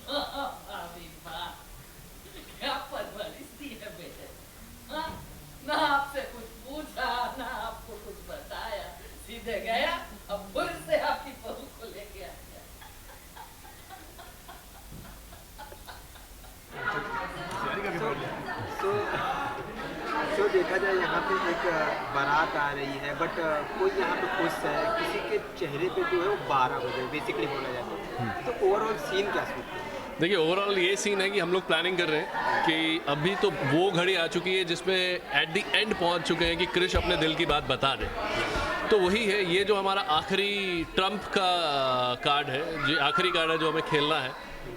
अभी वाह, क्या परवरिश दी है बेटे। हाँ, ना आपसे कुछ पूछा ना आपको कुछ बताया, सीधे गया अब फिर से आपकी बहू को लेके आ गया। सो सो देखा जाए यहाँ पे एक बारात आ रही है, बट कोई यहाँ पे खुश है, किसी के चेहरे पे जो है वो 12 बजे बेसिकली बोला जाए तो ओवरऑल सीन क्या सोचते हैं? देखिए ओवरऑल ये सीन है कि हम लोग प्लानिंग कर रहे हैं कि अभी तो वो घड़ी आ चुकी है जिसमें एट द एंड पहुंच चुके हैं कि क्रिश अपने दिल की बात बता दे। तो वही है, ये जो हमारा आखिरी ट्रम्प का कार्ड है, जो आखिरी कार्ड है जो हमें खेलना है,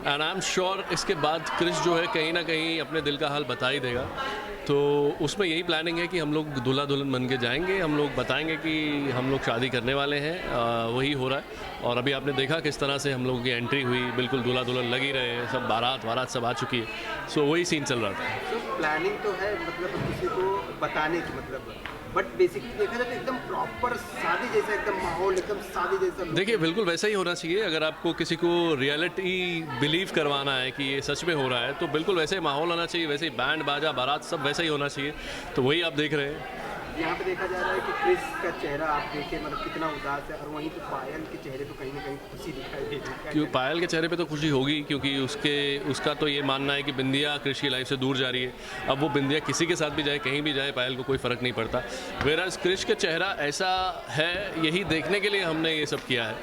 एंड आई एम श्योर इसके बाद क्रिश जो है कहीं ना कहीं अपने दिल का हाल बता ही देगा। तो उसमें यही प्लानिंग है कि हम लोग दूल्हा दुल्हन बन के जाएंगे, हम लोग बताएंगे कि हम लोग शादी करने वाले हैं, वही हो रहा है। और अभी आपने देखा किस तरह से हम लोगों की एंट्री हुई, बिल्कुल दूल्हा दुल्हन लग ही रहे हैं, सब बारात वारात सब आ चुकी है। सो वही सीन चल रहा था। तो प्लानिंग तो है, मतलब किसी को बताने की, मतलब बट बेसिकली देखा जाए तो एकदम प्रॉपर शादी जैसा एकदम माहौल, एकदम शादी जैसा। देखिए बिल्कुल वैसा ही होना चाहिए। अगर आपको किसी को रियलिटी बिलीव करवाना है कि ये सच में हो रहा है तो बिल्कुल वैसे ही माहौल होना चाहिए, वैसे ही बैंड बाजा बारात सब वैसा ही होना चाहिए। तो वही आप देख रहे हैं। यहाँ पे देखा जा रहा है कि क्रिस का चेहरा आप देखें, मतलब कितना उदास है, और वहीं पे पायल के चेहरे पे कहीं ना कहीं खुशी दिखाई दे रही है। क्यों पायल के चेहरे पे तो खुशी होगी, क्योंकि उसका तो ये मानना है कि बिंदिया क्रिश की लाइफ से दूर जा रही है। अब वो बिंदिया किसी के साथ भी जाए, कहीं भी जाए, पायल को कोई फ़र्क नहीं पड़ता। वेराज क्रिश का चेहरा ऐसा है, यही देखने के लिए हमने ये सब किया है,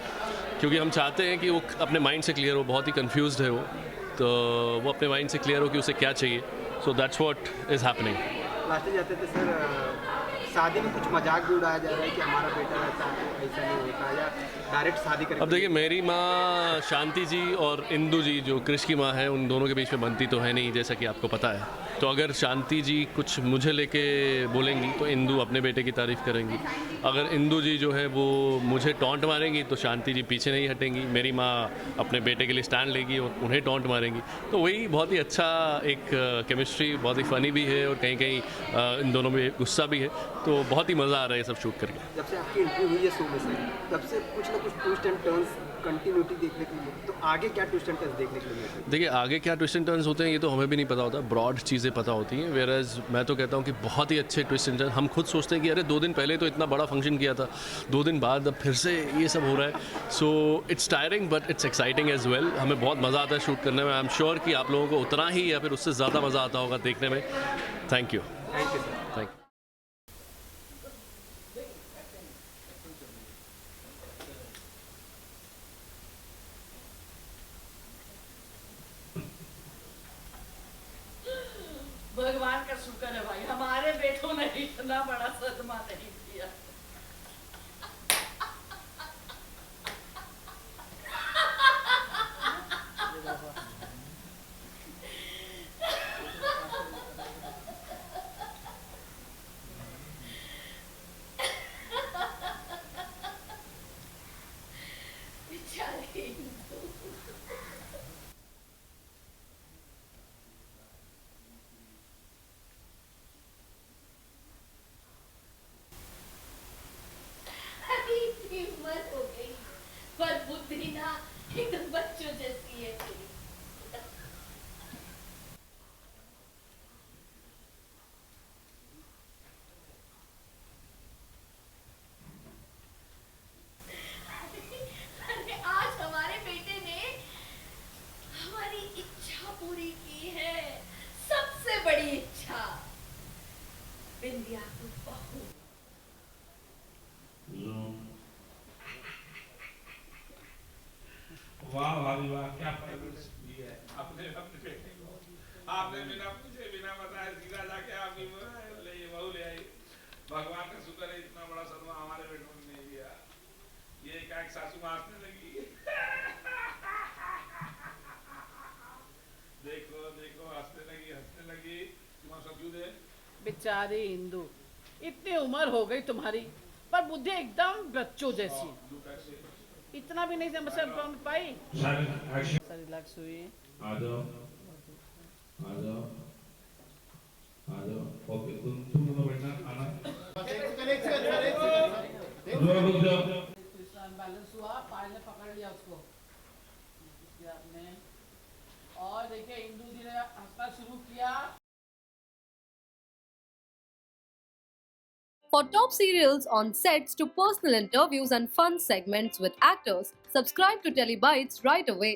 क्योंकि हम चाहते हैं कि वो अपने माइंड से क्लियर हो। बहुत ही कन्फ्यूज़ है वो, तो वो अपने माइंड से क्लियर हो कि उसे क्या चाहिए। So that's what is happening. Last में जाते थे सर, शादी में कुछ मजाक भी उड़ाया जा रहा है कि हमारा बेटा रहता है तो ऐसा नहीं होता, या डायरेक्ट शादी करके। अब देखिए मेरी माँ शांति जी और इंदु जी जो क्रिश की माँ है, उन दोनों के बीच में बनती तो है नहीं, जैसा कि आपको पता है। तो अगर शांति जी कुछ मुझे लेके बोलेंगी तो इंदु अपने बेटे की तारीफ़ करेंगी। अगर इंदु जी जो है वो मुझे टॉन्ट मारेंगी तो शांति जी पीछे नहीं हटेंगी। मेरी माँ अपने बेटे के लिए स्टैंड लेगी और उन्हें टॉन्ट मारेंगी। तो वही बहुत ही अच्छा एक केमिस्ट्री, बहुत ही फ़नी भी है और कहीं कहीं इन दोनों में गुस्सा भी है। तो बहुत ही मज़ा आ रहा है ये सब शूट करके। जब से आपकी इंटरव्यू हुई है शो में से, तब से कुछ ना कुछ ट्विस्ट एंड टर्न्स कंटिन्यूटी देखने के लिए, तो आगे क्या ट्विस्ट एंड टर्न्स देखने के लिए मिलते हैं? देखिए आगे क्या ट्विस्ट एंड टर्न्स होते हैं ये तो हमें भी नहीं पता होता, ब्रॉड चीज़ें पता होती हैं। वेयरएज मैं तो कहता हूँ कि बहुत ही अच्छे ट्विस्ट एंड टर्न। हम खुद सोचते हैं कि अरे 2 दिन पहले तो इतना बड़ा फंक्शन किया था, 2 दिन बाद अब फिर से ये सब हो रहा है। So it's tiring but it's exciting as well. हमें बहुत मज़ा आता है शूट करने में। आई एम श्योर कि आप लोगों को उतना ही या फिर उससे ज़्यादा मज़ा आता होगा देखने में। Thank you. Thank you sir. Thank you. भगवान का शुक्र है भाई, हमारे बेटों ने इतना बड़ा सदमा नहीं दिया। बेचारी इंदु। बिंदिया कुछ बहू। वाह भाभी वाह, क्या परवरिश दी है आपने अपने बेटे को। आपने बिना पूछे बिना बताए सीधा जाके आपकी ले बहू ले आई। भगवान का शुक्र है, इतना बड़ा सदमा हमारे बेटों ने नहीं दिया। ये क्या सासू माँ हंसने लगी। देखो देखो हंसने लगी तुम्हारा सचू दे। बेचारी इंदु, इतनी उम्र हो गई तुम्हारी, पर बुद्धि एकदम बच्चों जैसी। इतना भी नहीं समझ पाई। रिलैक्स हुई। आ जाओ आ जाओ आ जाओ। ओके तुम दोनों बैठना आना। रुक जाओ। बैलेंस हुआ, पायल ने पकड़ लिया उसको आपने, और देखिए इंदु जी ने हंसना शुरू किया। For top serials on sets to personal interviews and fun segments with actors, subscribe to Telebytes right away.